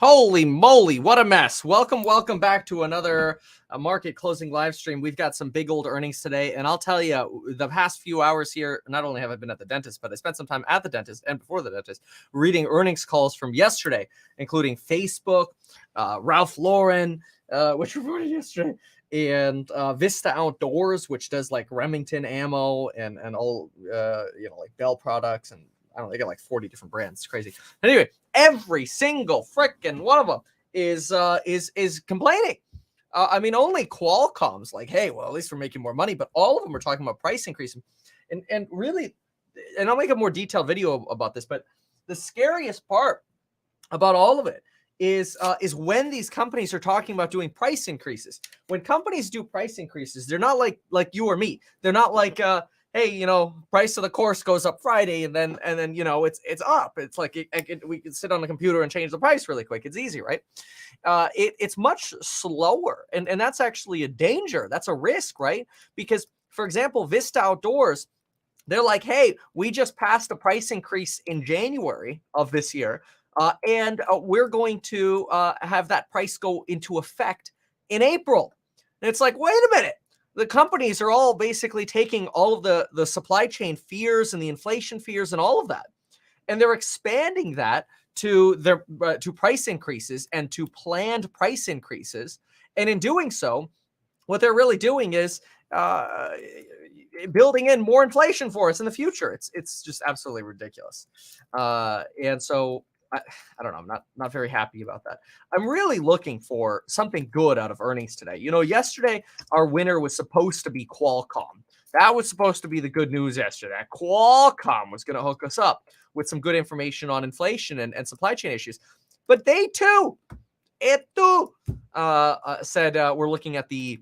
Holy moly, what a mess. Welcome back to another market closing live stream. We've got some big old earnings today, and I'll tell you, the past few hours here, not only have I been at the dentist, but I spent some time at the dentist and before the dentist reading earnings calls from yesterday, including Facebook, Ralph Lauren, which reported yesterday, and Vista Outdoors, which does like Remington ammo and all, like Bell products, and I don't know, they got like 40 different brands. It's crazy. Anyway, every single frickin' one of them is complaining. I mean, only Qualcomm's like, hey, well, at least we're making more money, but all of them are talking about price increase. And really, and I'll make a more detailed video about this, but the scariest part about all of it is when these companies are talking about doing price increases. When companies do price increases, they're not like you or me. They're not like, hey, price of the course goes up Friday, and then it's up. It's like we can sit on the computer and change the price really quick. It's easy, right? It's much slower, and that's actually a danger. That's a risk, right? Because, for example, Vista Outdoors, they're like, hey, we just passed a price increase in January of this year, and we're going to have that price go into effect in April. And it's like, wait a minute. The companies are all basically taking all of the supply chain fears and the inflation fears and all of that, and they're expanding that to their to price increases and to planned price increases. And in doing so, what they're really doing is building in more inflation for us in the future. It's just absolutely ridiculous. And so I don't know. I'm not very happy about that. I'm really looking for something good out of earnings today. Yesterday our winner was supposed to be Qualcomm. That was supposed to be the good news yesterday. Qualcomm was going to hook us up with some good information on inflation and supply chain issues. But they too, said we're looking at the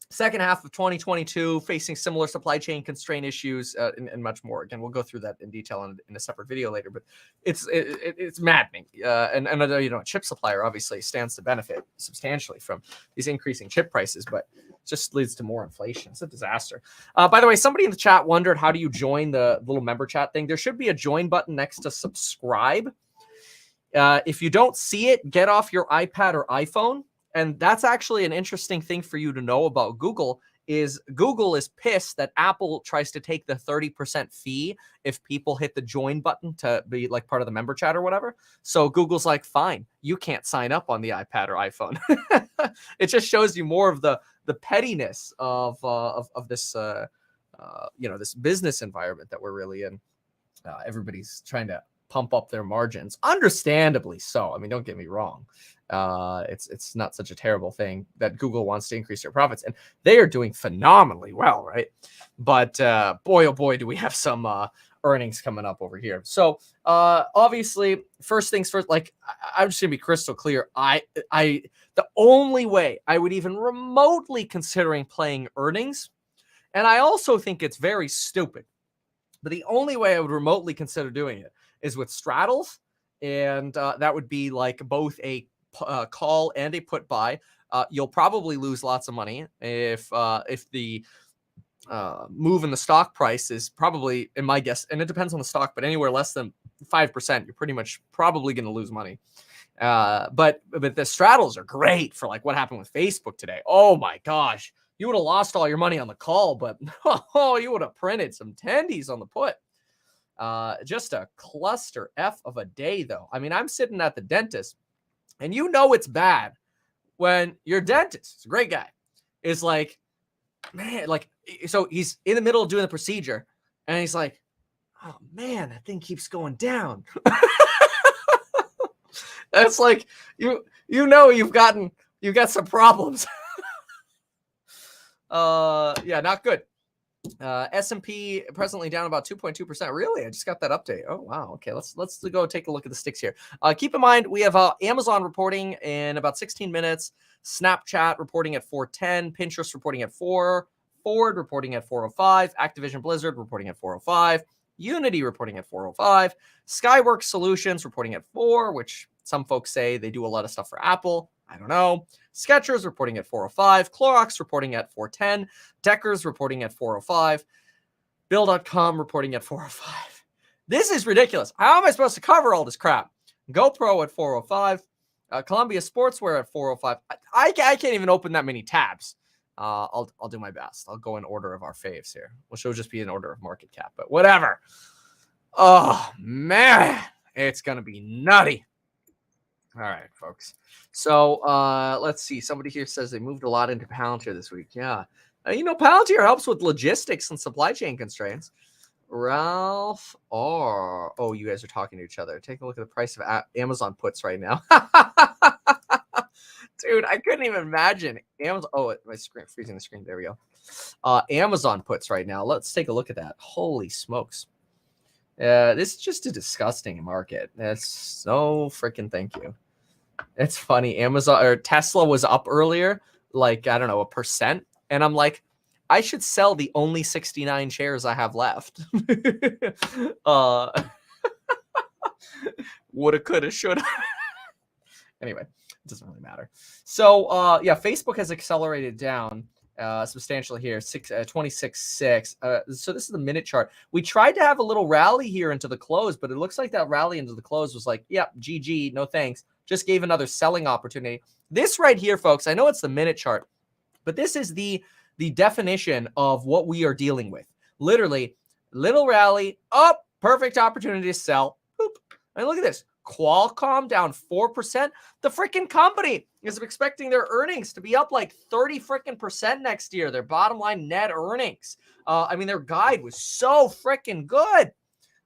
second half of 2022 facing similar supply chain constraint issues and much more. Again, we'll go through that in detail in a separate video later, but it's maddening. And a chip supplier obviously stands to benefit substantially from these increasing chip prices, but it just leads to more inflation. It's a disaster. By the way, somebody in the chat wondered, how do you join the little member chat thing? There should be a join button next to subscribe. If you don't see it, get off your iPad or iPhone. And that's actually an interesting thing for you to know about Google is Google is pissed that Apple tries to take the 30% fee if people hit the join button to be like part of the member chat or whatever. So Google's like, fine, you can't sign up on the iPad or iPhone. It just shows you more of the pettiness of this this business environment that we're really in. Everybody's trying to pump up their margins, understandably so. I mean, don't get me wrong. It's not such a terrible thing that Google wants to increase their profits, and they are doing phenomenally well, right? But boy, oh boy, do we have some earnings coming up over here. So obviously, first things first, like I'm just gonna be crystal clear. The only way I would even remotely considering playing earnings, and I also think it's very stupid, but the only way I would remotely consider doing it is with straddles, and that would be like both a call and a put buy. You'll probably lose lots of money if the move in the stock price is probably, in my guess, and it depends on the stock, but anywhere less than 5%, you're pretty much probably going to lose money. But the straddles are great for like what happened with Facebook today. Oh my gosh, you would have lost all your money on the call, but you would have printed some tendies on the put. Just a cluster F of a day, though. I mean, I'm sitting at the dentist, and it's bad when your dentist, it's a great guy, is like, man, like, so he's in the middle of doing the procedure, and he's like, oh man, that thing keeps going down. That's like, you've got some problems. Yeah, not good. S&P presently down about 2.2%. Really? I just got that update. Oh, wow. Okay, let's go take a look at the sticks here. Keep in mind, we have Amazon reporting in about 16 minutes, Snapchat reporting at 4:10, Pinterest reporting at 4, Ford reporting at 4:05, Activision Blizzard reporting at 4:05, Unity reporting at 4:05, Skyworks Solutions reporting at 4, which some folks say they do a lot of stuff for Apple. I don't know. Skechers reporting at 4:05, Clorox reporting at 4:10, Deckers reporting at 4:05, Bill.com reporting at 4:05. This is ridiculous. How am I supposed to cover all this crap? GoPro at 4:05, Columbia Sportswear at 405. I can't even open that many tabs. I'll do my best. I'll go in order of our faves here, which will just be in order of market cap, but whatever. Oh man, it's gonna be nutty. All right, folks. So let's see. Somebody here says they moved a lot into Palantir this week. Yeah, Palantir helps with logistics and supply chain constraints. Ralph R. Oh, you guys are talking to each other. Take a look at the price of Amazon puts right now. Dude, I couldn't even imagine Amazon. Oh, my screen freezing the screen. There we go. Amazon puts right now. Let's take a look at that. Holy smokes. This is just a disgusting market. That's so freaking thank you. It's funny. Amazon or Tesla was up earlier, like, I don't know, 1%. And I'm like, I should sell the only 69 shares I have left. Woulda, coulda, shoulda. Anyway, it doesn't really matter. So, yeah, Facebook has accelerated down substantially here, 26.6. So this is the minute chart. We tried to have a little rally here into the close, but it looks like that rally into the close was like, yeah, GG, no thanks. Just gave another selling opportunity. This right here, folks, I know it's the minute chart, but this is the definition of what we are dealing with. Literally, little rally, up, perfect opportunity to sell. Boop. And look at this. Qualcomm down 4%. The freaking company is expecting their earnings to be up like 30 freaking percent next year. Their bottom line net earnings. I mean, their guide was so freaking good,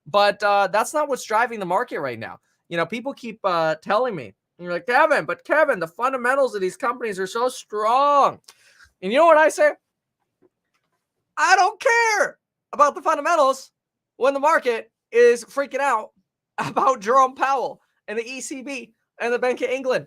but that's not what's driving the market right now. People keep telling me, and you're like, Kevin, the fundamentals of these companies are so strong. And you know what I say? I don't care about the fundamentals when the market is freaking out about Jerome Powell and the ECB and the Bank of England.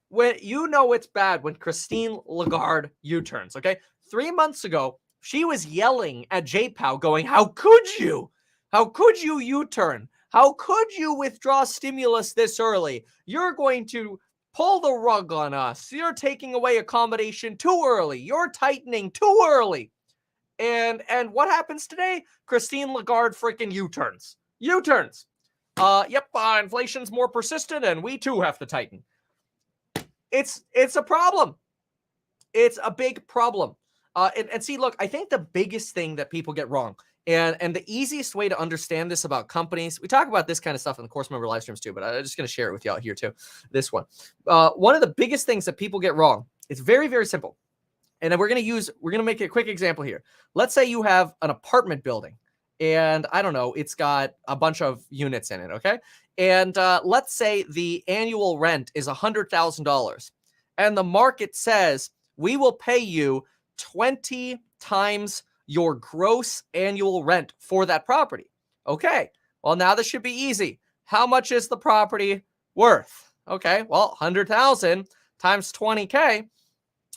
When it's bad when Christine Lagarde U-turns, okay? 3 months ago, she was yelling at J-Pow going, how could you? How could you U-turn? How could you withdraw stimulus this early? You're going to pull the rug on us. You're taking away accommodation too early. You're tightening too early. And what happens today? Christine Lagarde freaking U-turns. U-turns. Inflation's more persistent and we too have to tighten. It's a problem. It's a big problem. And see, look, I think the biggest thing that people get wrong, and the easiest way to understand this about companies, we talk about this kind of stuff in the course member live streams too, but I'm just going to share it with y'all here too. This one. One of the biggest things that people get wrong, it's very, very simple. And then we're going to make a quick example here. Let's say you have an apartment building. And I don't know, it's got a bunch of units in it, okay? And let's say the annual rent is $100,000. And the market says, we will pay you 20 times your gross annual rent for that property. Okay, well, now this should be easy. How much is the property worth? Okay, well, 100,000 times 20K.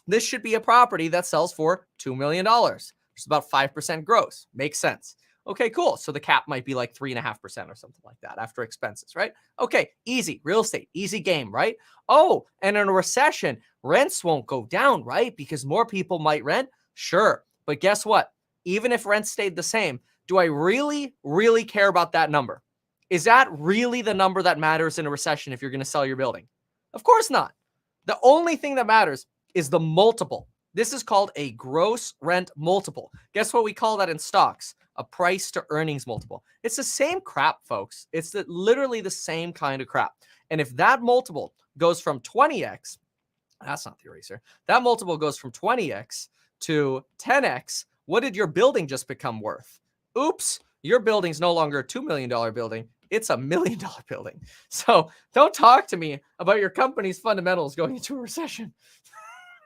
This should be a property that sells for $2 million, which is about 5% gross. Makes sense. Okay, cool. So the cap might be like 3.5% or something like that after expenses, right? Okay, easy. Real estate, easy game, right? Oh, and in a recession, rents won't go down, right? Because more people might rent. Sure. But guess what? Even if rents stayed the same, do I really, really care about that number? Is that really the number that matters in a recession if you're going to sell your building? Of course not. The only thing that matters is the multiple. This is called a gross rent multiple. Guess what we call that in stocks? A price to earnings multiple. It's the same crap, folks. It's literally the same kind of crap. And if that multiple goes from 20x, that's not the eraser. That multiple goes from 20x to 10x. What did your building just become worth? Oops, your building's no longer a $2 million building. It's a $1 million building. So don't talk to me about your company's fundamentals going into a recession.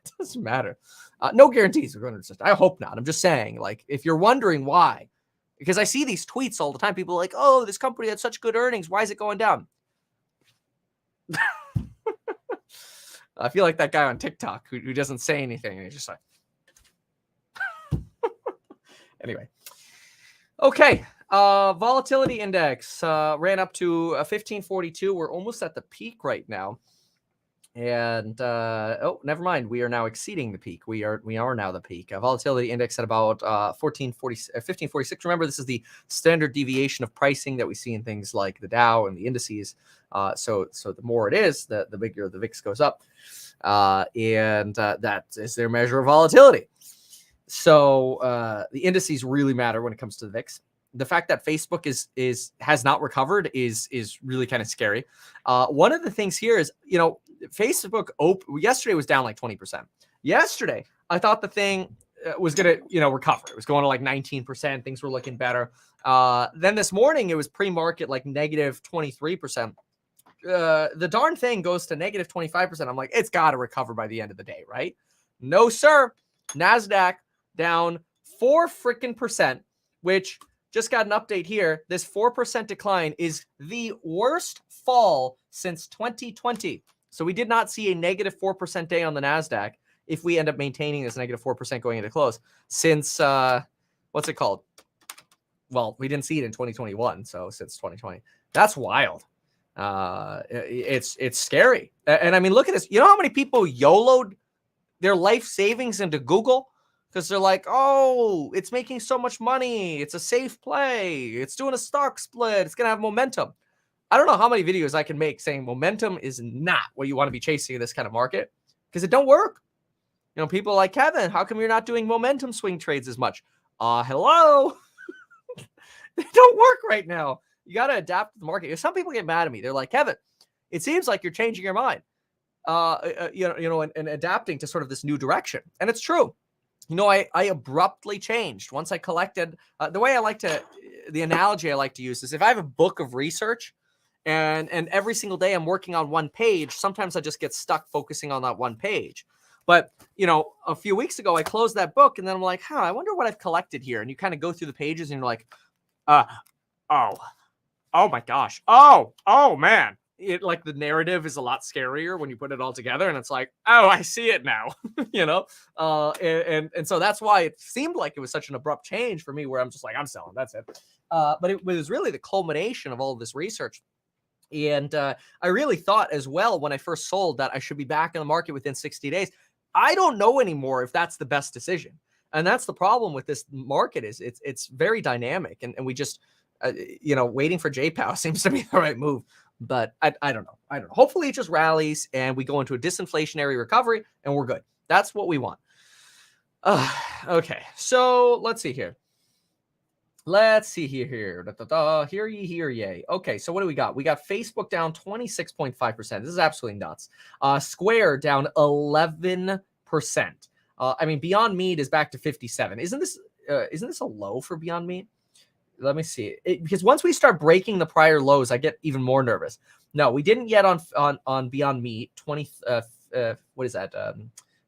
It doesn't matter. No guarantees we're going to recession. I hope not. I'm just saying, like, if you're wondering why, because I see these tweets all the time. People are like, oh, this company had such good earnings. Why is it going down? I feel like that guy on TikTok who doesn't say anything. And he's just like, anyway. Okay. Volatility index ran up to 1542. We're almost at the peak right now. And oh, never mind. We are now exceeding the peak. We are now the peak. Volatility index at about 1546. Remember, this is the standard deviation of pricing that we see in things like the Dow and the indices. So the more it is, the bigger the VIX goes up, and that is their measure of volatility. So the indices really matter when it comes to the VIX. The fact that Facebook has not recovered is really kind of scary. One of the things here is, Facebook yesterday was down like 20%. Yesterday, I thought the thing was going to, recover. It was going to like 19%. Things were looking better. Then this morning, it was pre-market like negative 23%. The darn thing goes to negative 25%. I'm like, it's got to recover by the end of the day, right? No, sir. NASDAQ down 4% which just got an update here. This 4% decline is the worst fall since 2020. So we did not see a negative 4% day on the NASDAQ if we end up maintaining this negative 4% going into close since, what's it called? Well, we didn't see it in 2021. So since 2020, that's wild. It's scary. And I mean, look at this. You know how many people YOLO'd their life savings into Google? Because they're like, oh, it's making so much money. It's a safe play. It's doing a stock split. It's going to have momentum. I don't know how many videos I can make saying momentum is not what you want to be chasing in this kind of market because it don't work. People are like, Kevin, how come you're not doing momentum swing trades as much? Hello. They don't work right now. You got to adapt to the market. Some people get mad at me. They're like, Kevin, it seems like you're changing your mind, and adapting to sort of this new direction. And it's true. I abruptly changed once I collected. The analogy I like to use is if I have a book of research and every single day I'm working on one page, sometimes I just get stuck focusing on that one page. But, a few weeks ago, I closed that book and then I'm like, I wonder what I've collected here. And you kind of go through the pages and you're like, oh my gosh. Oh man. Like the narrative is a lot scarier when you put it all together and it's like, oh, I see it now, and so that's why it seemed like it was such an abrupt change for me where I'm just like, I'm selling, that's it. But it was really the culmination of all of this research. And I really thought as well when I first sold that I should be back in the market within 60 days. I don't know anymore if that's the best decision. And that's the problem with this market is it's very dynamic and we just, waiting for JPOW seems to be the right move. But I don't know. Hopefully it just rallies and we go into a disinflationary recovery and we're good. That's what we want. Okay, so let's see here. Hear ye, hear ye. Okay, so what do we got? We got Facebook down 26.5%. This is absolutely nuts. Square down 11%. Beyond Meat is back to 57. Isn't this a low for Beyond Meat? Let me see. Because once we start breaking the prior lows, I get even more nervous. No, we didn't yet on Beyond Meat. What is that?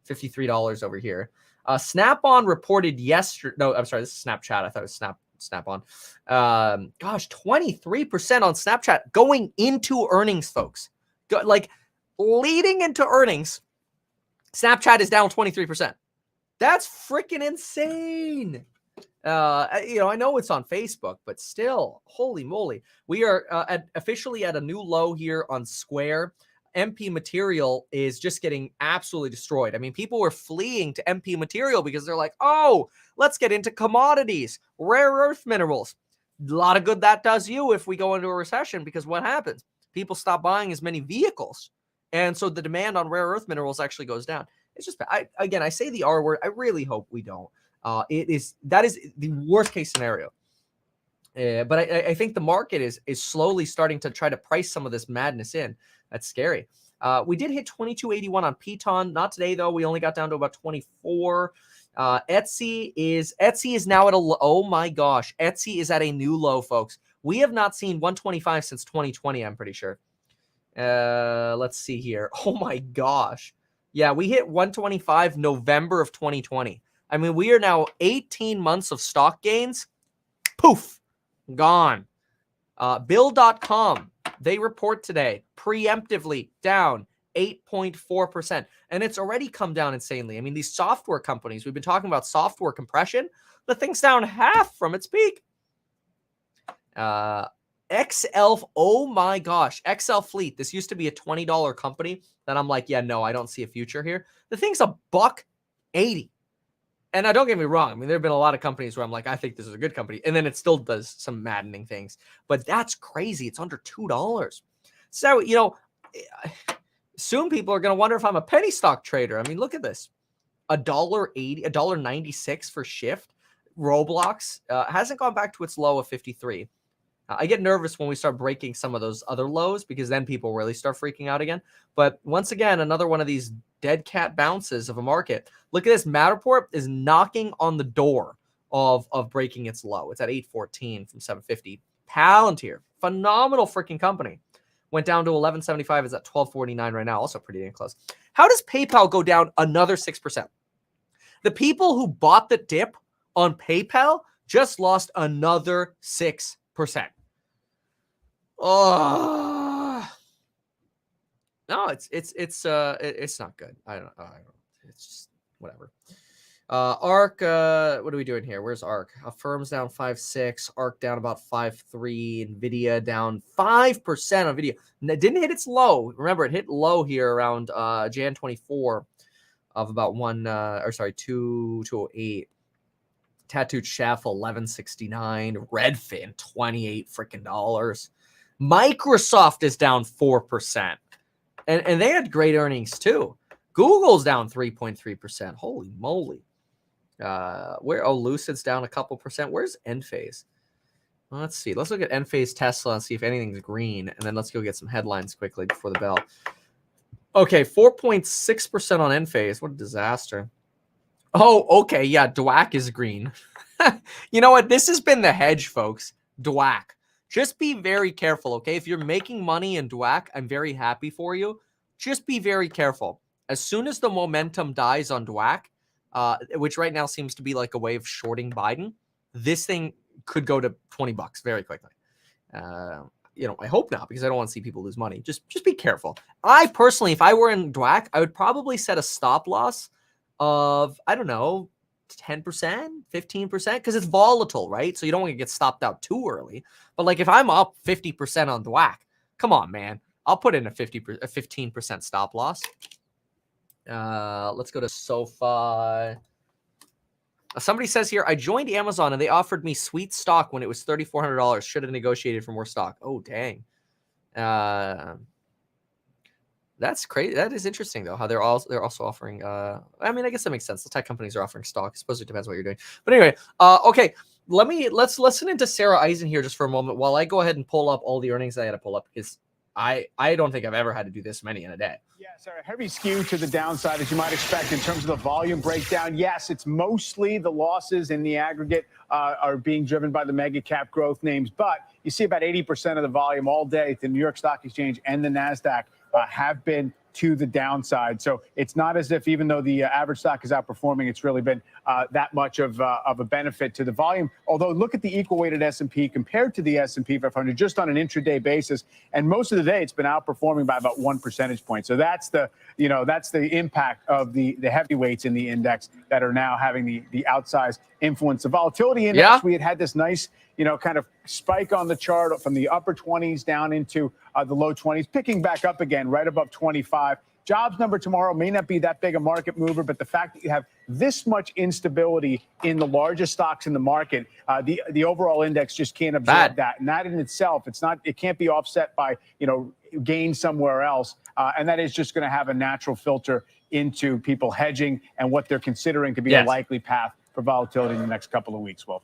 $53 over here. Snap-on reported yesterday. No, I'm sorry. This is Snapchat. I thought it was Snap-on. 23% on Snapchat going into earnings, folks. Leading into earnings, Snapchat is down 23%. That's freaking insane. I know it's on Facebook, but still, holy moly. We are officially at a new low here on Square. MP Material is just getting absolutely destroyed. People were fleeing to MP Material because they're like, oh, let's get into commodities, rare earth minerals. A lot of good that does you if we go into a recession, because what happens? People stop buying as many vehicles. And so the demand on rare earth minerals actually goes down. It's just, I say the R word. I really hope we don't. That is the worst case scenario. But I think the market is slowly starting to try to price some of this madness in. That's scary. We did hit 2281 on Piton. Not today, though. We only got down to about 24. Etsy is now at oh my gosh. Etsy is at a new low, folks. We have not seen 125 since 2020, I'm pretty sure. Let's see here. Oh my gosh. Yeah, we hit 125 November of 2020. We are now 18 months of stock gains. Poof, gone. Bill.com, they report today, preemptively down 8.4%. And it's already come down insanely. These software companies, we've been talking about software compression. The thing's down half from its peak. Oh my gosh, XL Fleet. This used to be a $20 company that I'm like, yeah, no, I don't see a future here. The thing's $1.80. And now don't get me wrong. I mean, there have been a lot of companies where I'm like, I think this is a good company. And then it still does some maddening things. But that's crazy. It's under $2. So, soon people are going to wonder if I'm a penny stock trader. I mean, look at this. $1.80, $1.96 for Shift. Roblox hasn't gone back to its low of 53. I get nervous when we start breaking some of those other lows because then people really start freaking out again. But once again, another one of these dead cat bounces of a market. Look at this. Matterport is knocking on the door of breaking its low. It's at 814 from 750. Palantir, phenomenal freaking company. Went down to 1175. It's at 1249 right now. Also pretty damn close. How does PayPal go down another 6%? The people who bought the dip on PayPal just lost another 6%. Oh no, it's not good. I don't know. It's just whatever. ARK, what are we doing here? Where's ARK? Affirm's down 5.6, ARK down about 5.3, Nvidia down 5% on Nvidia. It didn't hit its low. Remember, it hit low here around Jan 24 of about 208. Tattooed Chef 1169, Redfin 28 freaking dollars. Microsoft is down 4%. And they had great earnings too. Google's down 3.3%. Holy moly. Lucid's down a couple percent. Where's Enphase? Well, let's see. Let's look at Enphase Tesla and see if anything's green. And then let's go get some headlines quickly before the bell. Okay, 4.6% on Enphase. What a disaster. Oh, okay. Yeah, DWAC is green. You know what? This has been the hedge, folks. DWAC. Just be very careful, okay? If you're making money in DWAC, I'm very happy for you. Just be very careful. As soon as the momentum dies on DWAC, which right now seems to be like a way of shorting Biden, this thing could go to $20 very quickly. I hope not, because I don't want to see people lose money. Just be careful. I personally, if I were in DWAC, I would probably set a stop loss of, I don't know, 10%, 15%, because it's volatile, right? So you don't want to get stopped out too early. But like if I'm up 50% on DWAC, come on, man. I'll put in a 15% stop loss. Let's go to SoFi. Somebody says here, I joined Amazon and they offered me sweet stock when it was $3,400. Should have negotiated for more stock. Oh, dang. That's crazy. That is interesting though, how they're also offering. I guess that makes sense. The tech companies are offering stock. I suppose it depends what you're doing. But anyway, okay. Let's listen into Sarah Eisen here just for a moment while I go ahead and pull up all the earnings I had to pull up, because I don't think I've ever had to do this many in a day. Yeah, sorry, heavy skew to the downside, as you might expect, in terms of the volume breakdown. Yes, it's mostly the losses in the aggregate are being driven by the mega cap growth names, but you see about 80% of the volume all day at the New York Stock Exchange and the NASDAQ have been to the downside. So it's not as if, even though the average stock is outperforming, it's really been that much of a benefit to the volume. Although look at the equal weighted S&P compared to the S&P 500 just on an intraday basis, and most of the day it's been outperforming by about 1 percentage point. So that's the impact of the heavyweights in the index that are now having the outsized influence. The volatility index, we had this nice kind of spike on the chart from the upper 20s down into the low 20s, picking back up again right above 25. Jobs number tomorrow may not be that big a market mover, but the fact that you have this much instability in the largest stocks in the market, the overall index just can't absorb that. And that in itself, it can't be offset by, gain somewhere else. And that is just going to have a natural filter into people hedging and what they're considering to be a likely path for volatility in the next couple of weeks. Well,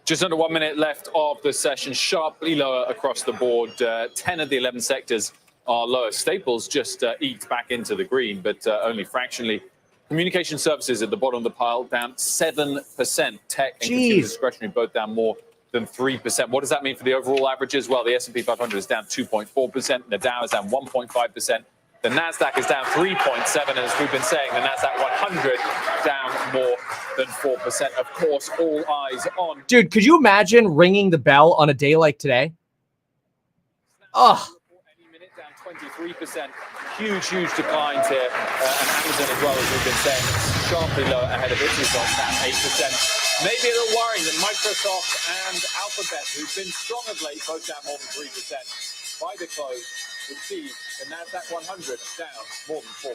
just under 1 minute left of the session, sharply lower across the board. 10 of the 11 sectors are lower. Staples just eked back into the green, but only fractionally. Communication services at the bottom of the pile down 7%. Tech and consumer discretionary both down more than 3%. What does that mean for the overall averages? Well, the S&P 500 is down 2.4%. The Dow is down 1.5%. The NASDAQ is down 3.7%. And as we've been saying, the NASDAQ 100 down more than 4%. Of course, all eyes on. Dude, could you imagine ringing the bell on a day like today? Oh. 23%. Huge declines here. And Amazon as well, as we've been saying, sharply lower ahead of its results, down 8%. Maybe a little worrying that Microsoft and Alphabet, who've been strong of late, both down more than 3%. By the close, we'd see the NASDAQ 100 down more than 4%.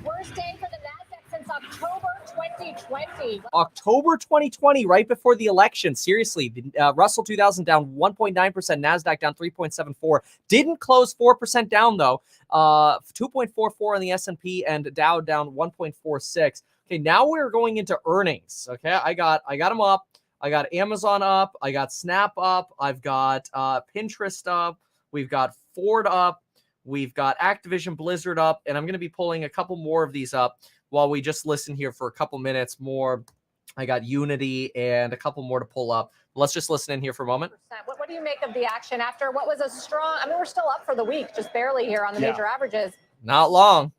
Worst day for the NASDAQ since October 2020. October 2020, right before the election. Seriously, Russell 2000 down 1.9%, NASDAQ down 3.74. Didn't close 4% down, though. 2.44 on the S&P, and Dow down 1.46. Okay, now we're going into earnings. Okay, I got them up. I got Amazon up. I got Snap up. I've got Pinterest up. We've got Ford up. We've got Activision Blizzard up, and I'm going to be pulling a couple more of these up while we just listen here for a couple minutes more. I got Unity and a couple more to pull up. Let's just listen in here for a moment. What do you make of the action after what was a strong, I mean, we're still up for the week, just barely here on the major averages. Not long.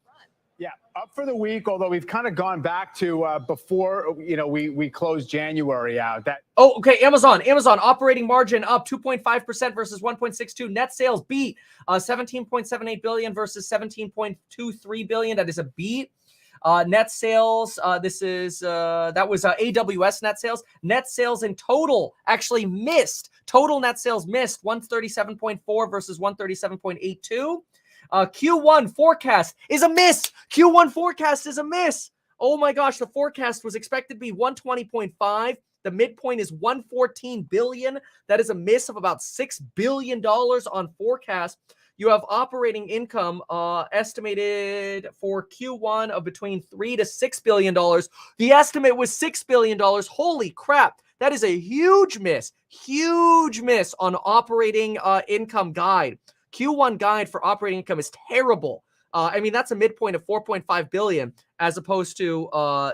Yeah, up for the week, although we've kind of gone back to before, we closed January out. Okay, Amazon operating margin up 2.5% versus 1.62. Net sales beat 17.78 billion versus 17.23 billion. That is a beat. Net sales, that was AWS net sales. Net sales in total actually missed. Total net sales missed 137.4 versus 137.82. Q1 forecast is a miss. Q1 forecast is a miss. Oh my gosh, the forecast was expected to be 120.5. The midpoint is 114 billion. That is a miss of about $6 billion on forecast. You have operating income estimated for Q1 of between $3 to $6 billion. The estimate was $6 billion. Holy crap. That is a huge miss on operating income guide. Q1 guide for operating income is terrible. I mean, that's a midpoint of 4.5 billion as opposed to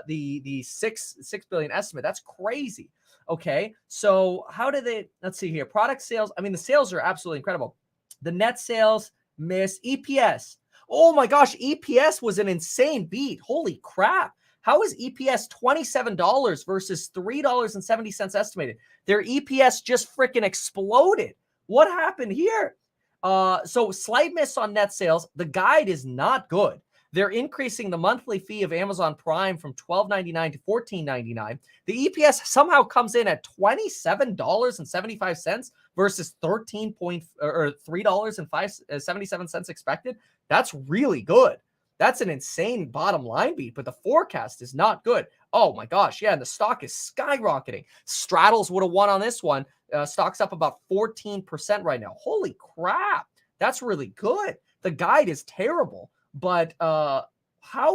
the 6 billion estimate. That's crazy. Okay, so how did they? Let's see here. Product sales. I mean, the sales are absolutely incredible. The net sales miss. EPS. Oh my gosh, EPS was an insane beat. Holy crap. How is EPS $27 versus $3.70 estimated? Their EPS just freaking exploded. What happened here? So slight miss on net sales. The guide is not good. They're increasing the monthly fee of Amazon Prime from $12.99 to $14.99. The EPS somehow comes in at $27.75 versus $3.77 expected. That's really good. That's an insane bottom line beat, but the forecast is not good. Oh my gosh, yeah, and the stock is skyrocketing. Straddles would have won on this one. Stock's up about 14% right now. Holy crap, that's really good. The guide is terrible, but how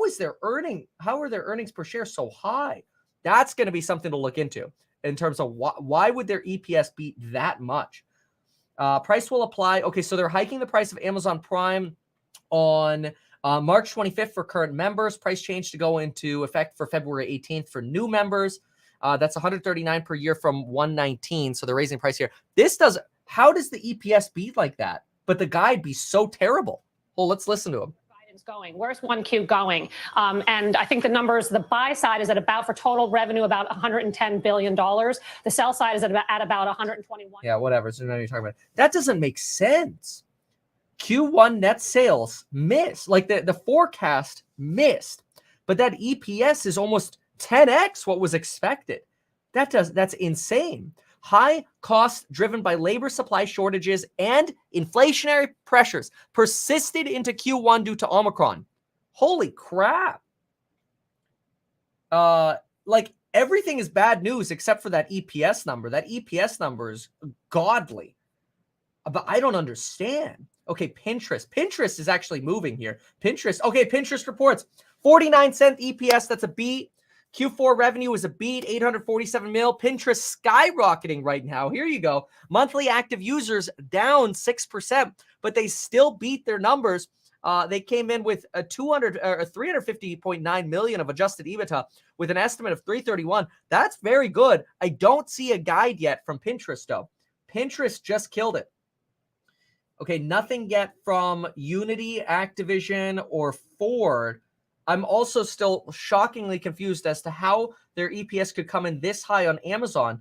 are their earnings per share so high? That's going to be something to look into in terms of why would their EPS beat that much? Price will apply. Okay, so they're hiking the price of Amazon Prime on March 25th for current members. Price change to go into effect for February 18th for new members. That's $139 per year from $119. So they're raising price here. How does the EPS beat like that, but the guide be so terrible? Well, let's listen to them. Going. Where's 1Q going? And I think the numbers, the buy side is at about, for total revenue, about $110 billion. The sell side is at about 121. Yeah, whatever. So now you're talking about that doesn't make sense. Q1 net sales missed, like the forecast missed, but that EPS is almost 10x what was expected. That's insane. High costs driven by labor supply shortages and inflationary pressures persisted into Q1 due to Omicron. Holy crap. Like everything is bad news except for that EPS number. That EPS number is godly. But I don't understand. Okay, Pinterest is actually moving here. Pinterest reports 49-cent EPS. That's a beat. Q4 revenue is a beat, 847 mil. Pinterest skyrocketing right now. Here you go. Monthly active users down 6%, but they still beat their numbers. They came in with a 350.9 million of adjusted EBITDA with an estimate of 331. That's very good. I don't see a guide yet from Pinterest though. Pinterest just killed it. Okay, nothing yet from Unity, Activision, or Ford. I'm also still shockingly confused as to how their EPS could come in this high on Amazon.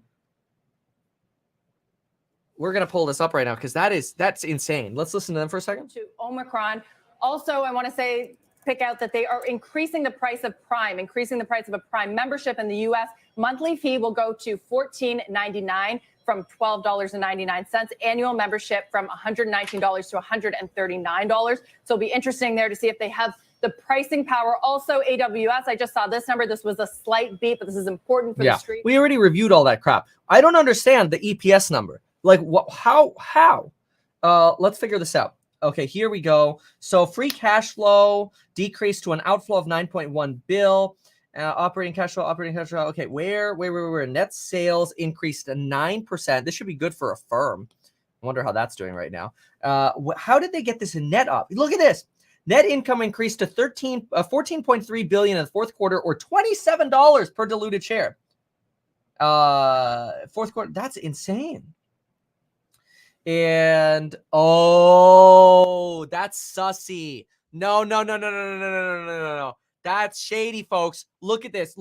we're going to pull this up right now because that's insane. Let's listen to them for a second. To Omicron. Also, I want to pick out that they are increasing the price of Prime, increasing the price of a Prime membership in the U.S. Monthly fee will go to $14.99 from $12.99. Annual membership from $119 to $139. So it'll be interesting there to see if they have the pricing power. Also, AWS, I just saw this number. This was a slight beat, but this is important for the street. We already reviewed all that crap. I don't understand the EPS number. Like, how? Let's figure this out. Okay, here we go. So free cash flow decreased to an outflow of 9.1 bill. Operating cash flow. Okay, where net sales increased to 9%. This should be good for a firm. I wonder how that's doing right now. How did they get this in net up? Look at this. Net income increased to 14.3 billion in the fourth quarter, or $27 per diluted share. Fourth quarter, that's insane. And that's sussy. No. That's shady, folks. Look at this.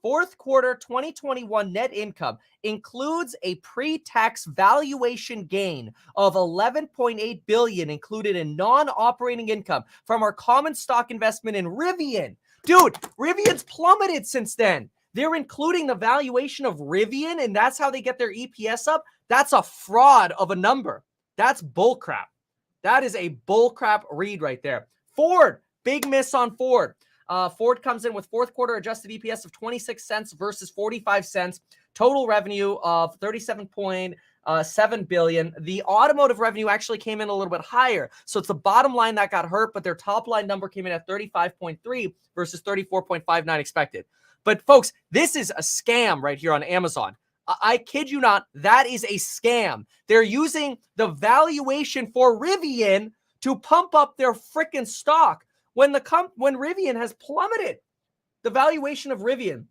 Fourth quarter 2021 net income includes a pre-tax valuation gain of 11.8 billion included in non-operating income from our common stock investment in Rivian. Dude, Rivian's plummeted since then. They're including the valuation of Rivian, and that's how they get their EPS up. That's a fraud of a number. That's bullcrap. That is a bullcrap read right there. Ford, big miss on Ford. Ford comes in with fourth quarter adjusted EPS of 26 cents versus 45 cents. Total revenue of 37.7 billion. The automotive revenue actually came in a little bit higher. So it's the bottom line that got hurt, but their top line number came in at 35.3 versus 34.59 expected. But folks, this is a scam right here on Amazon. I kid you not, that is a scam. They're using the valuation for Rivian to pump up their freaking stock when Rivian has plummeted. The valuation of Rivian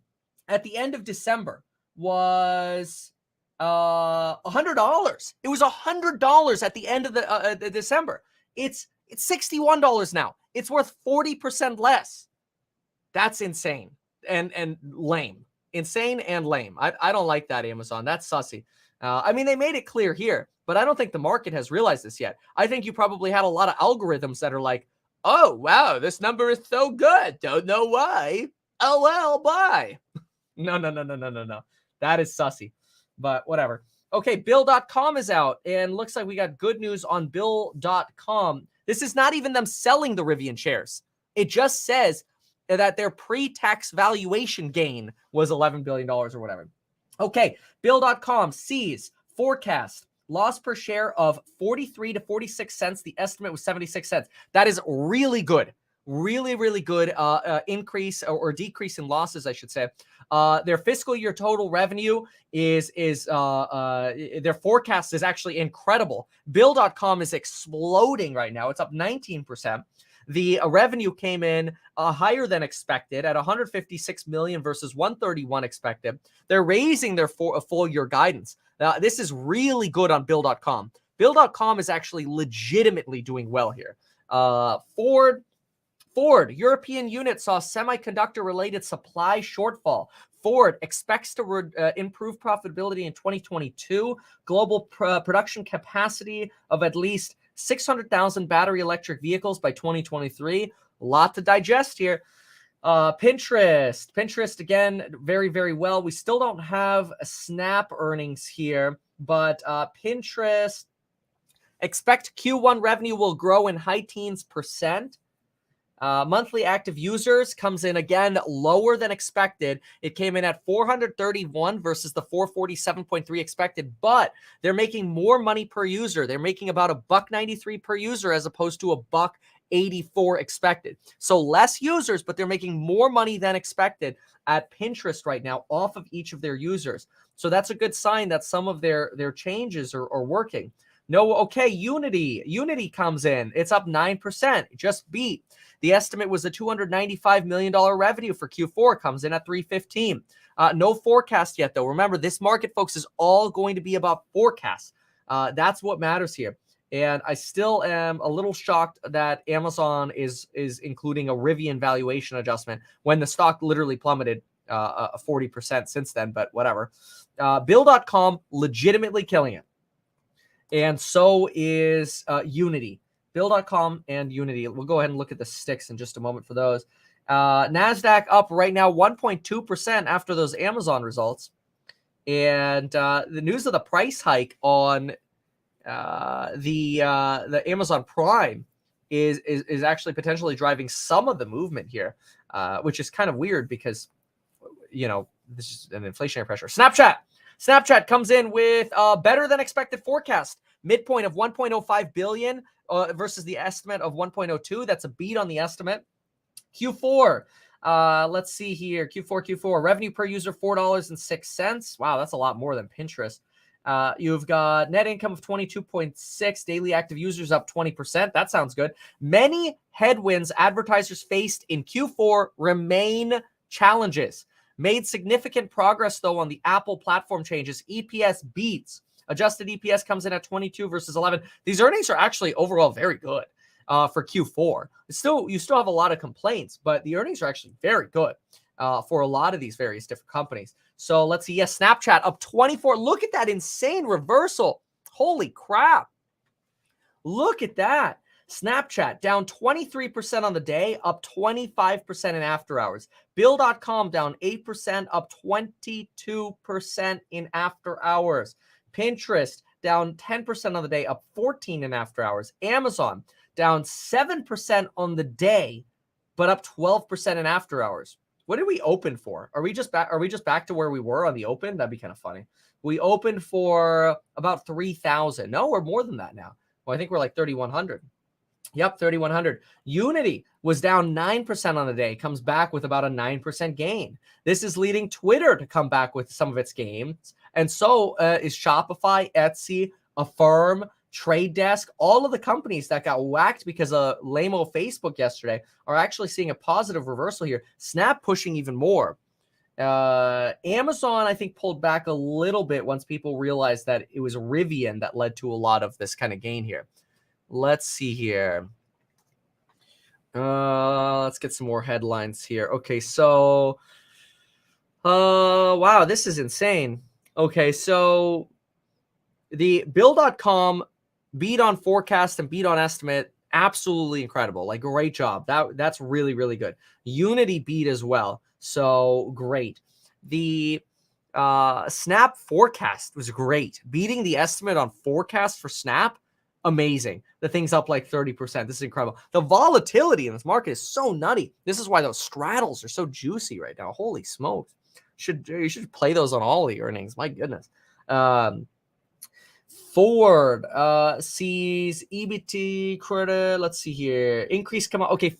at the end of December was $100. It was $100 at the end of the December. It's $61 now. It's worth 40% less. That's insane and lame. Insane and lame. I don't like that, Amazon. That's sussy. I mean, they made it clear here, but I don't think the market has realized this yet. I think you probably had a lot of algorithms that are like, oh, wow, this number is so good. Don't know why. Oh, well, bye. No. That is sussy, but whatever. Okay, Bill.com is out, and looks like we got good news on Bill.com. This is not even them selling the Rivian shares. It just says that their pre-tax valuation gain was $11 billion or whatever. Okay, Bill.com sees forecast loss per share of 43 to 46 cents. The estimate was 76 cents. That is really good. Really good increase or decrease in losses, I should say. Their fiscal year total revenue is their forecast is actually incredible. Bill.com is exploding right now. It's up 19%. The revenue came in higher than expected at 156 million versus 131 expected. They're raising their full year guidance. This is really good on Bill.com. Bill.com is actually legitimately doing well here. Ford European unit saw semiconductor related supply shortfall. Ford expects to improve profitability in 2022. Global production capacity of at least 600,000 battery electric vehicles by 2023. A lot to digest here. Pinterest again, very well. We still don't have a Snap earnings here, but Pinterest expect Q1 revenue will grow in high teens %. Monthly active users comes in again lower than expected. It came in at 431 versus the 447.3 expected, but they're making more money per user. They're making about $1.93 per user as opposed to $1.84 expected. So less users, but they're making more money than expected at Pinterest right now off of each of their users. So that's a good sign that some of their changes are working. No, okay, Unity comes in. It's up 9%. Just beat. The estimate was a $295 million revenue for Q4. Comes in at 315. No forecast yet, though. Remember, this market, folks, is all going to be about forecasts. That's what matters here. And I still am a little shocked that Amazon is including a Rivian valuation adjustment when the stock literally plummeted 40% since then, but whatever. Bill.com legitimately killing it. And so is Unity. Bill.com and Unity. We'll go ahead and look at the sticks in just a moment for those. NASDAQ up right now 1.2% after those Amazon results. And the news of the price hike on the Amazon Prime is actually potentially driving some of the movement here, which is kind of weird because, this is an inflationary pressure. Snapchat comes in with a better than expected forecast, midpoint of 1.05 billion versus the estimate of 1.02. That's a beat on the estimate. Q4, let's see here. Q4 revenue per user $4.06. Wow, that's a lot more than Pinterest. You've got net income of 22.6, daily active users up 20%. That sounds good. Many headwinds advertisers faced in Q4 remain challenges. Made significant progress, though, on the Apple platform changes. EPS beats. Adjusted EPS comes in at 22 versus 11. These earnings are actually overall very good for Q4. You still have a lot of complaints, but the earnings are actually very good for a lot of these various different companies. So let's see. Yes, Snapchat up 24. Look at that insane reversal. Holy crap. Look at that. Snapchat down 23% on the day, up 25% in after hours. Bill.com down 8%, up 22% in after hours. Pinterest down 10% on the day, up 14% in after hours. Amazon down 7% on the day, but up 12% in after hours. What did we open for? Are we just back to where we were on the open? That'd be kind of funny. We opened for about 3,000. No, we're more than that now. Well, I think we're like 3,100. Yep, 3,100. Unity was down 9% on the day, comes back with about a 9% gain. This is leading Twitter to come back with some of its gains. And so is Shopify, Etsy, Affirm, Trade Desk. All of the companies that got whacked because of lame-o Facebook yesterday are actually seeing a positive reversal here. Snap pushing even more. Amazon, I think, pulled back a little bit once people realized that it was Rivian that led to a lot of this kind of gain here. Let's see here. Let's get some more headlines here. Okay, so wow, this is insane. Okay, so the Bill.com beat on forecast and beat on estimate, absolutely incredible. Like, great job. That's really, really good. Unity beat as well, so great. The Snap forecast was great. Beating the estimate on forecast for Snap, amazing. The thing's up like 30%. This is incredible. The volatility in this market is so nutty. This is why those straddles are so juicy right now. Holy smokes. You should play those on all the earnings. My goodness. Ford sees EBT credit. Let's see here.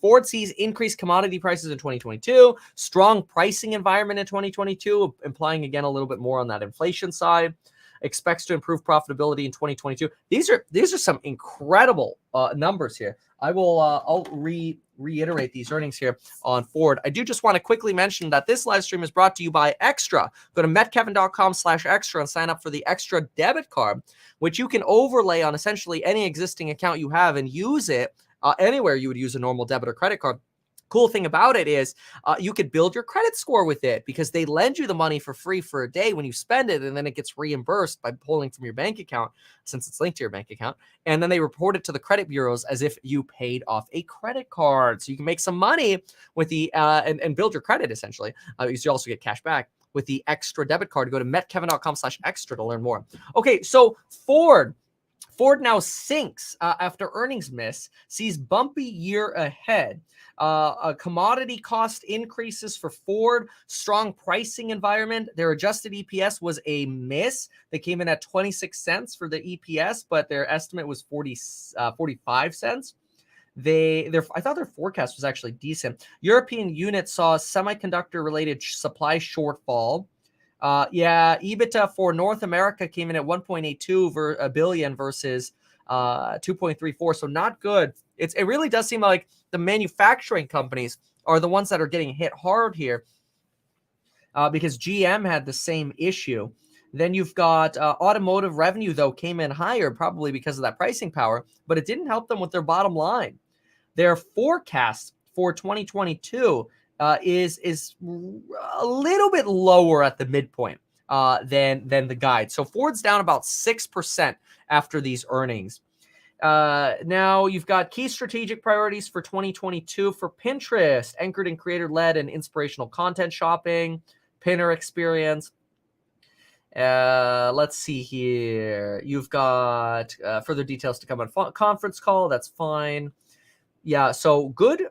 Ford sees increased commodity prices in 2022. Strong pricing environment in 2022, implying again a little bit more on that inflation side. Expects to improve profitability in 2022. These are some incredible numbers here. I'll reiterate these earnings here on Ford. I do just want to quickly mention that this live stream is brought to you by Extra. Go to metkevin.com/extra and sign up for the Extra debit card, which you can overlay on essentially any existing account you have and use it anywhere you would use a normal debit or credit card. Cool thing about it is you could build your credit score with it because they lend you the money for free for a day when you spend it, and then it gets reimbursed by pulling from your bank account since it's linked to your bank account. And then they report it to the credit bureaus as if you paid off a credit card. So you can make some money with the and build your credit essentially. You also get cash back with the Extra debit card. Go to metkevin.com/extra to learn more. Okay, so Ford now sinks after earnings miss, sees bumpy year ahead. Commodity cost increases for Ford, strong pricing environment. Their adjusted EPS was a miss. They came in at 26 cents for the EPS, but their estimate was 45 cents. I thought their forecast was actually decent. European units saw semiconductor-related supply shortfall. EBITDA for North America came in at 1.82 billion versus 2.34, so not good. It really does seem like the manufacturing companies are the ones that are getting hit hard here because GM had the same issue. Then you've got automotive revenue, though, came in higher, probably because of that pricing power, but it didn't help them with their bottom line. Their forecast for 2022 is a little bit lower at the midpoint. than the guide. So Ford's down about 6% after these earnings. Now you've got key strategic priorities for 2022 for Pinterest, anchored in creator-led and inspirational content shopping, Pinner experience. Let's see here. You've got further details to come on conference call. That's fine. Yeah, so good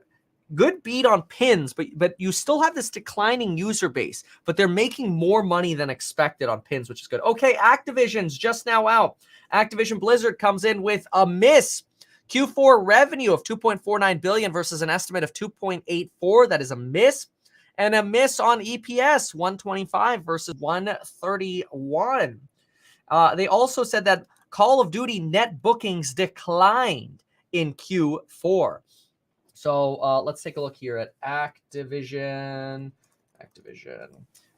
beat on pins, but you still have this declining user base, but they're making more money than expected on pins, which is good. Okay, Activision's just now out. Activision Blizzard comes in with a miss. Q4 revenue of $2.49 billion versus an estimate of $2.84. That is a miss. And a miss on EPS, 125 versus 131. They also said that Call of Duty net bookings declined in Q4. So let's take a look here at Activision.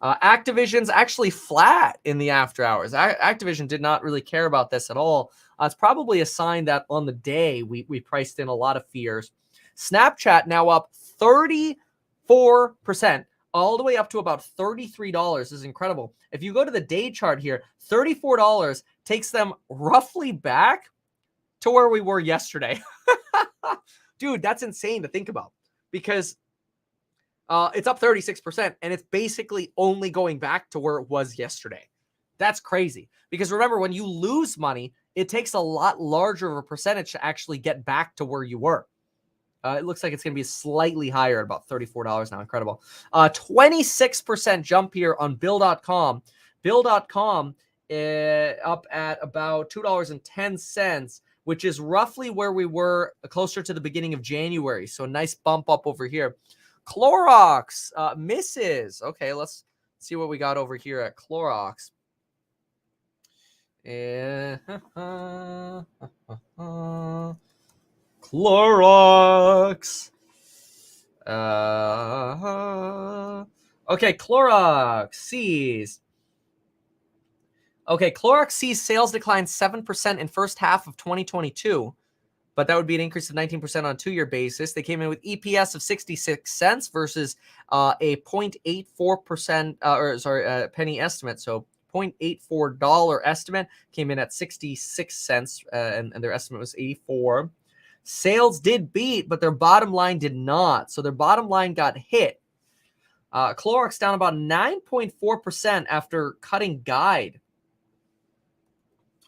Activision's actually flat in the after hours. Activision did not really care about this at all. It's probably a sign that on the day we priced in a lot of fears. Snapchat now up 34%, all the way up to about $33. This is incredible. If you go to the day chart here, $34 takes them roughly back to where we were yesterday. Dude, that's insane to think about, because it's up 36%, and it's basically only going back to where it was yesterday. That's crazy, because remember, when you lose money, it takes a lot larger of a percentage to actually get back to where you were. It looks like it's going to be slightly higher at about $34 now. Incredible. 26% jump here on Bill.com. Bill.com up at about $2.10, which is roughly where we were closer to the beginning of January. So a nice bump up over here. Clorox misses. Okay, let's see what we got over here at Clorox. Clorox. Okay, Clorox sees. Okay, Clorox sees sales decline 7% in first half of 2022, but that would be an increase of 19% on a two-year basis. They came in with EPS of 66 cents versus a 0.84% penny estimate. So $0.84 estimate came in at 66 cents, and their estimate was 84. Sales did beat, but their bottom line did not. So their bottom line got hit. Clorox down about 9.4% after cutting guide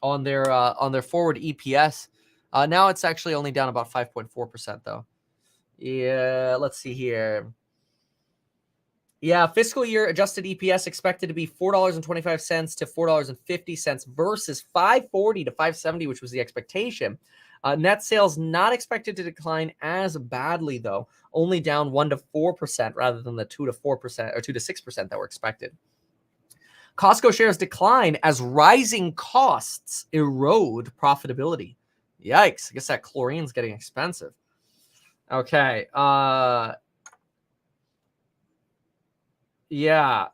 on their forward EPS. Now it's actually only down about 5.4% though. Yeah, let's see here. Yeah, fiscal year adjusted EPS expected to be $4.25 to $4.50 versus $5.40 to $5.70, which was the expectation. Net sales not expected to decline as badly though, only down 1 to 4% rather than the 2 to 4% or 2 to 6% that were expected. Costco shares decline as rising costs erode profitability. Yikes. I guess that chlorine's getting expensive. Okay. Yeah.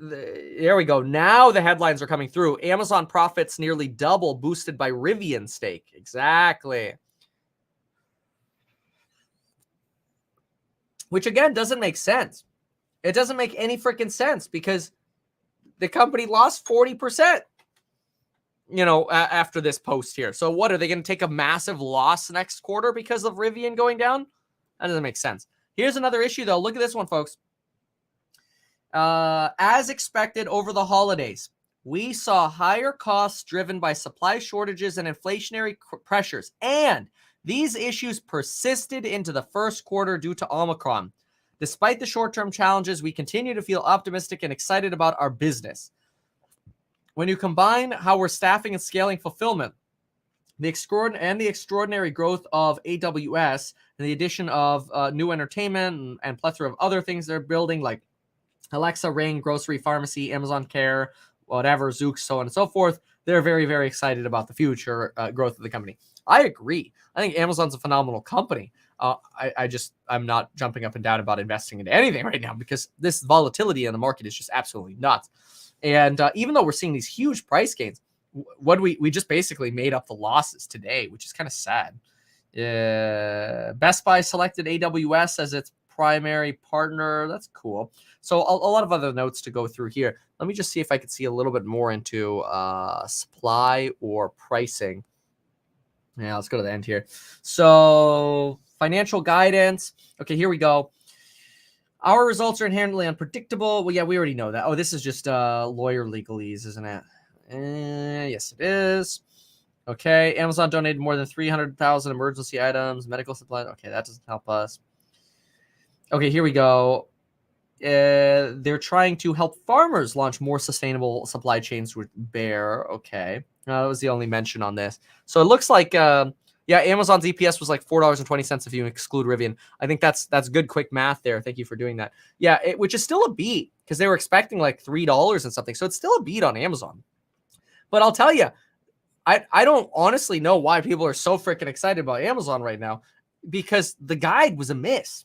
There we go. Now the headlines are coming through. Amazon profits nearly double, boosted by Rivian stake. Exactly. Which again doesn't make sense. It doesn't make any freaking sense because the company lost 40%, after this post here. So what, are they going to take a massive loss next quarter because of Rivian going down? That doesn't make sense. Here's another issue though. Look at this one, folks. As expected over the holidays, we saw higher costs driven by supply shortages and inflationary pressures. And these issues persisted into the first quarter due to Omicron. Despite the short-term challenges, we continue to feel optimistic and excited about our business. When you combine how we're staffing and scaling fulfillment, the extraordinary growth of AWS, and the addition of new entertainment and plethora of other things they're building, like Alexa, Ring, grocery, pharmacy, Amazon Care, whatever, Zoox, so on and so forth, they're very, very excited about the future growth of the company. I agree. I think Amazon's a phenomenal company. I'm not jumping up and down about investing into anything right now because this volatility in the market is just absolutely nuts. And even though we're seeing these huge price gains, we just basically made up the losses today, which is kind of sad. Best Buy selected AWS as its primary partner. That's cool. So a lot of other notes to go through here. Let me just see if I could see a little bit more into supply or pricing. Yeah, let's go to the end here. So financial guidance. Okay, here we go. Our results are inherently unpredictable. Well, yeah, we already know that. Oh, this is just lawyer legalese, isn't it? Yes, it is. Okay, Amazon donated more than 300,000 emergency items, medical supplies. Okay, that doesn't help us. Okay, here we go. They're trying to help farmers launch more sustainable supply chains with Bear. Okay, that was the only mention on this. So it looks like, yeah, Amazon's EPS was like $4.20 if you exclude Rivian. I think that's good, quick math there. Thank you for doing that. Yeah, which is still a beat because they were expecting like $3 and something. So it's still a beat on Amazon. But I'll tell you, I don't honestly know why people are so freaking excited about Amazon right now, because the guide was a miss.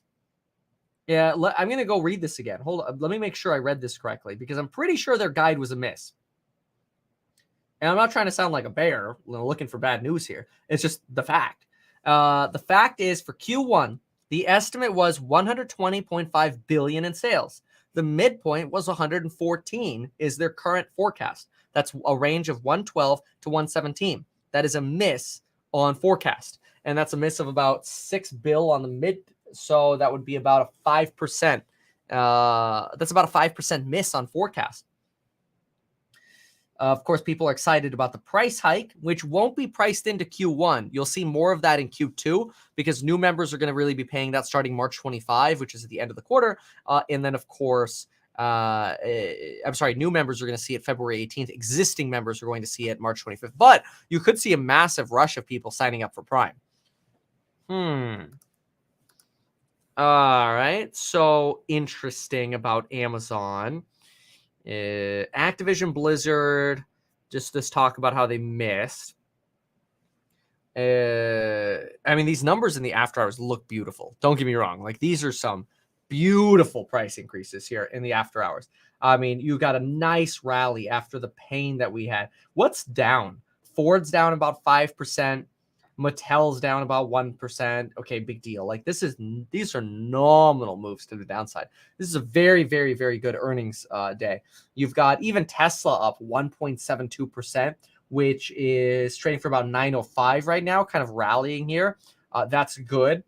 Yeah, I'm going to go read this again. Hold on. Let me make sure I read this correctly, because I'm pretty sure their guide was a miss. And I'm not trying to sound like a bear looking for bad news here. It's just the fact. The fact is, for Q1, the estimate was $120.5 billion in sales. The midpoint was 114 is their current forecast. That's a range of 112 to 117. That is a miss on forecast. And that's a miss of about $6 billion on the mid. So that would be about a 5%. That's about a 5% miss on forecast. Of course, people are excited about the price hike, which won't be priced into Q1. You'll see more of that in Q2 because new members are going to really be paying that starting March 25, which is at the end of the quarter. And then, of course, new members are going to see it February 18th. Existing members are going to see it March 25th. But you could see a massive rush of people signing up for Prime. All right. So interesting about Amazon. Activision Blizzard, just this talk about how they missed. I mean, these numbers in the after hours look beautiful. Don't get me wrong. Like, these are some beautiful price increases here in the after hours. I mean, you got a nice rally after the pain that we had. What's down? Ford's down about 5%. Mattel's down about 1%. Okay, big deal. Like, these are nominal moves to the downside. This is a very, very, very good earnings day. You've got even Tesla up 1.72%, which is trading for about 905 right now, kind of rallying here. That's good.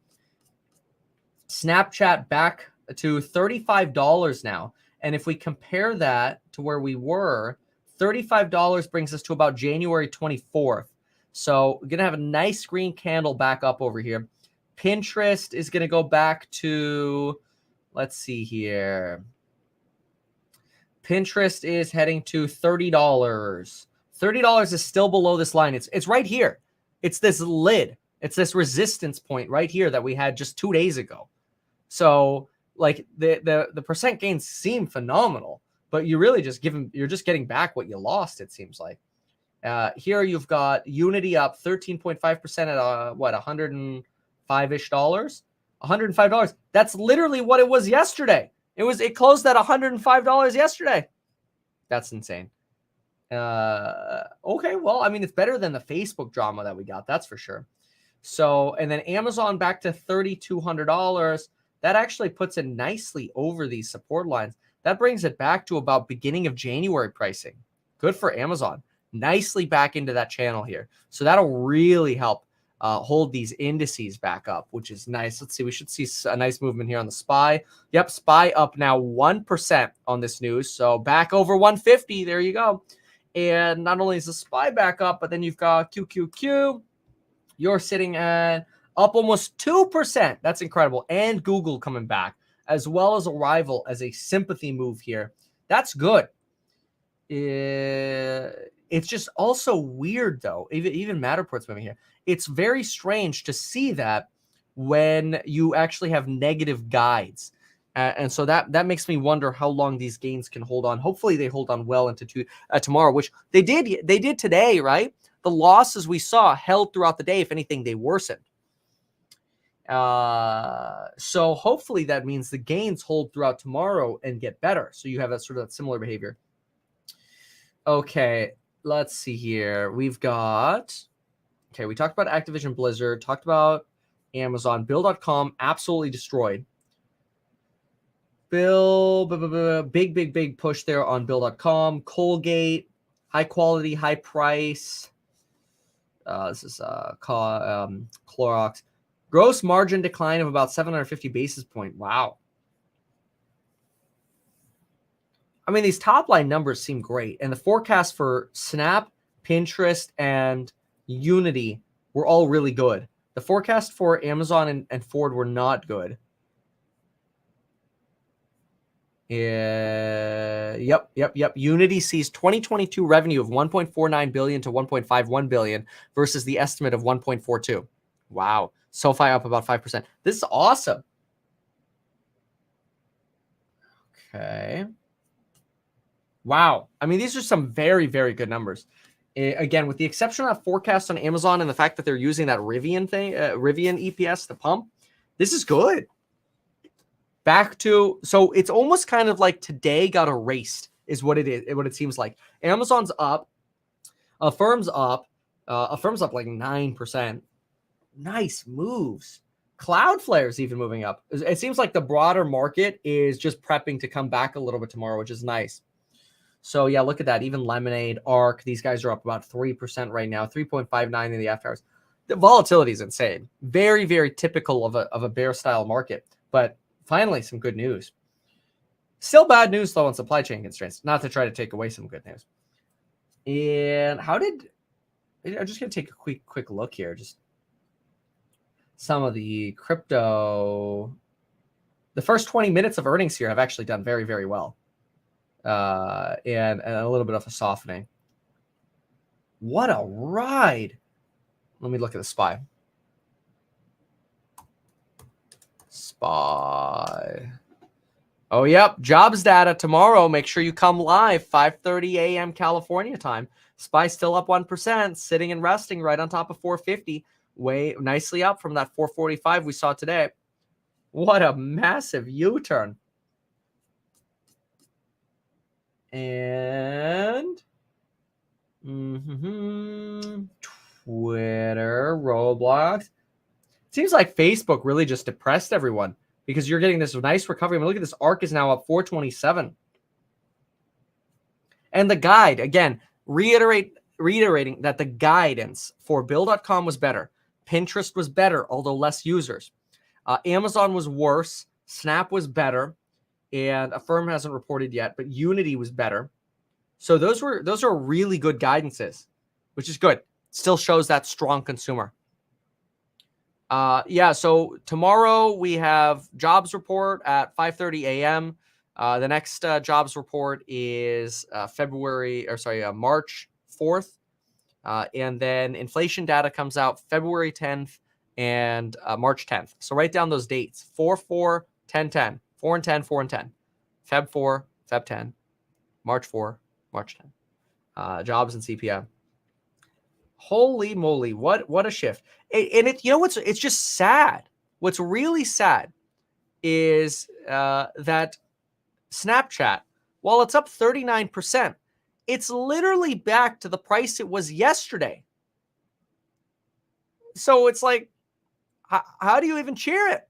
Snapchat back to $35 now. And if we compare that to where we were, $35 brings us to about January 24th. So we're going to have a nice green candle back up over here. Pinterest is going to go back to, let's see here. Pinterest is heading to $30. $30 is still below this line. It's right here. It's this lid. It's this resistance point right here that we had just 2 days ago. So like the percent gains seem phenomenal, but you really you're just getting back what you lost, it seems like. Here you've got Unity up 13.5% at what, $105-ish dollars? $105. That's literally what it was yesterday. It closed at $105 yesterday. That's insane. Okay, well, I mean, it's better than the Facebook drama that we got, that's for sure. So, and then Amazon back to $3,200. That actually puts it nicely over these support lines. That brings it back to about beginning of January pricing. Good for Amazon. Nicely back into that channel here. So that'll really help hold these indices back up, which is nice. Let's see. We should see a nice movement here on the SPY. Yep, SPY up now 1% on this news. So back over 150. There you go. And not only is the SPY back up, but then you've got QQQ. You're sitting at up almost 2%. That's incredible. And Google coming back, as well as Arrival as a sympathy move here. That's good. It's just also weird, though. Even Matterport's moving here. It's very strange to see that when you actually have negative guides. And so that makes me wonder how long these gains can hold on. Hopefully they hold on well into tomorrow, which they did today, right? The losses we saw held throughout the day. If anything, they worsened. So hopefully that means the gains hold throughout tomorrow and get better. So you have a sort of similar behavior. Okay, let's see here. We've got, okay, we talked about Activision Blizzard, talked about Amazon. Bill.com absolutely destroyed. big push there on Bill.com. Colgate, high quality, high price. This is Clorox. Gross margin decline of about 750 basis point. Wow. I mean, these top line numbers seem great. And the forecast for Snap, Pinterest, and Unity were all really good. The forecast for Amazon and Ford were not good. Yep. Unity sees 2022 revenue of 1.49 billion to 1.51 billion versus the estimate of 1.42. Wow. SoFi up about 5%. This is awesome. Okay. Wow. I mean, these are some very, very good numbers. Again, with the exception of forecast on Amazon and the fact that they're using that Rivian thing, Rivian EPS, the pump, this is good. Back to, so it's almost kind of like today got erased is what it is, what it seems like. Amazon's up, Affirm's up like 9%. Nice moves. Cloudflare's even moving up. It seems like the broader market is just prepping to come back a little bit tomorrow, which is nice. So yeah, look at that. Even Lemonade, ARC, these guys are up about 3% right now, 3.59 in the after hours. The volatility is insane. Very, very typical of a bear style market. But finally, some good news. Still bad news though on supply chain constraints. Not to try to take away some good news. And I'm just gonna take a quick look here. Just some of the crypto. The first 20 minutes of earnings here have actually done very, very well. And a little bit of a softening. What a ride. Let me look at the SPY. SPY. Oh, yep. Jobs data tomorrow. Make sure you come live. 5:30 a.m. California time. SPY still up 1%, sitting and resting right on top of 450. Way nicely up from that 445 we saw today. What a massive U-turn. And Twitter, Roblox. Seems like Facebook really just depressed everyone because you're getting this nice recovery. I mean, look at this. ARC is now up 427. And the guide, again, reiterating that the guidance for Bill.com was better. Pinterest was better, although less users. Amazon was worse. Snap was better. And Affirm hasn't reported yet, but Unity was better. So those are really good guidances, which is good. Still shows that strong consumer. Yeah, so tomorrow we have jobs report at 5:30 a.m. The next jobs report is March 4th. And then inflation data comes out February 10th and March 10th. So write down those dates. 4/4, 10/10. 4 and 10, 4 and 10. Feb 4, Feb 10. March 4, March 10. Jobs and CPI. Holy moly, what a shift. And it, you know what's, it's just sad. What's really sad is that Snapchat, while it's up 39%, it's literally back to the price it was yesterday. So it's like, how do you even cheer it?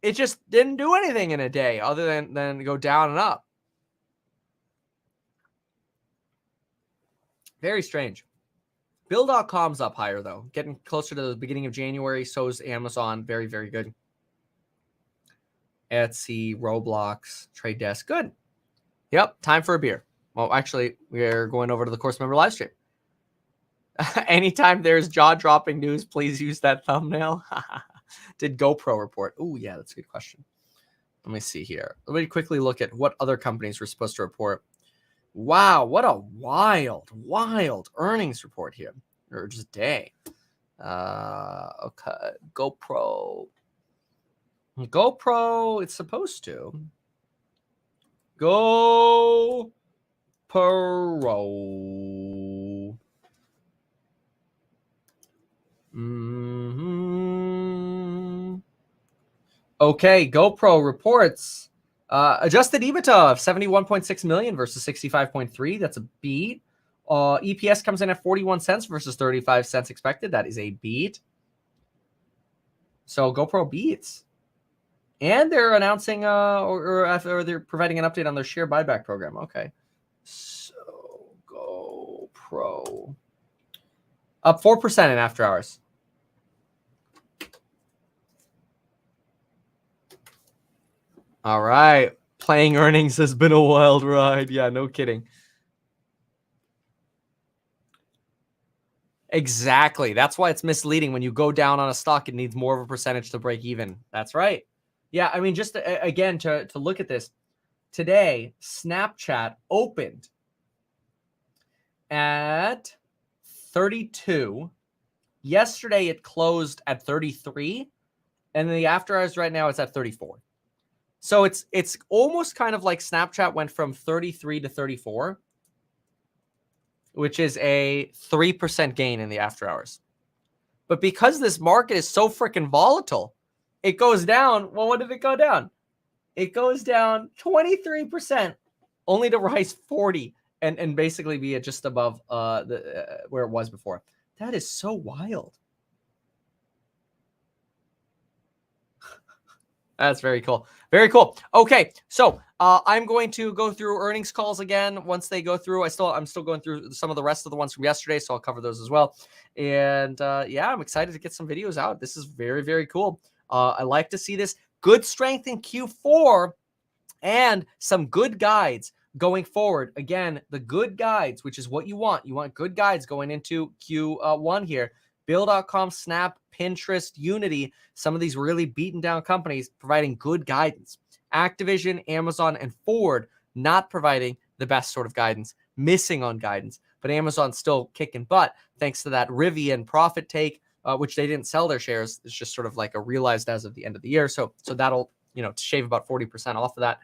It just didn't do anything in a day other than go down and up. Very strange. Bill.com's up higher, though. Getting closer to the beginning of January. So is Amazon. Very, very good. Etsy, Roblox, Trade Desk. Good. Yep. Time for a beer. Well, actually, we're going over to the course member live stream. Anytime there's jaw-dropping news, please use that thumbnail. Did GoPro report? Oh, yeah, that's a good question. Let me see here. Let me quickly look at what other companies were supposed to report. Wow, what a wild earnings report here. Or just day. Okay, GoPro. GoPro, it's supposed to. GoPro. Okay, GoPro reports adjusted EBITDA of 71.6 million versus 65.3. That's a beat. EPS comes in at 41 cents versus 35 cents expected. That is a beat. So GoPro beats. And they're announcing or they're providing an update on their share buyback program. Okay. So GoPro up 4% in after hours. All right. Playing earnings has been a wild ride. Yeah, no kidding. Exactly. That's why it's misleading. When you go down on a stock, it needs more of a percentage to break even. That's right. Yeah, I mean, just again, to look at this. Today, Snapchat opened at 32. Yesterday, it closed at 33. And the after hours right now, it's at 34. So it's almost kind of like Snapchat went from 33 to 34, which is a 3% gain in the after hours. But because this market is so freaking volatile, it goes down. Well, what did it go down? It goes down 23%, only to rise 40 and basically be at just above where it was before. That is so wild. That's very cool. Very cool. Okay, so I'm going to go through earnings calls again once they go through. I'm still going through some of the rest of the ones from yesterday, so I'll cover those as well. And yeah, I'm excited to get some videos out. This is very, very cool. I like to see this. Good strength in Q4 and some good guides going forward. Again, the good guides, which is what you want. You want good guides going into Q1 here. Bill.com, Snap, Pinterest, Unity, some of these really beaten down companies providing good guidance. Activision, Amazon, and Ford not providing the best sort of guidance, missing on guidance, but Amazon's still kicking butt thanks to that Rivian profit take, which they didn't sell their shares. It's just sort of like a realized as of the end of the year. So that'll, shave about 40% off of that.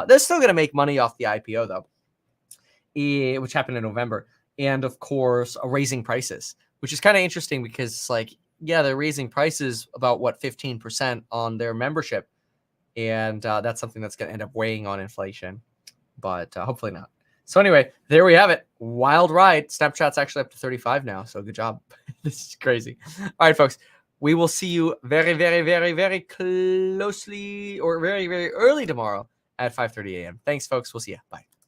They're still going to make money off the IPO though, which happened in November. And of course, raising prices, which is kind of interesting because they're raising prices about 15% on their membership. And that's something that's going to end up weighing on inflation, but hopefully not. So anyway, there we have it. Wild ride. Snapchat's actually up to 35 now. So good job. This is crazy. All right, folks, we will see you very, very, very, very closely or very, very early tomorrow at 5:30 a.m. Thanks, folks. We'll see you. Bye.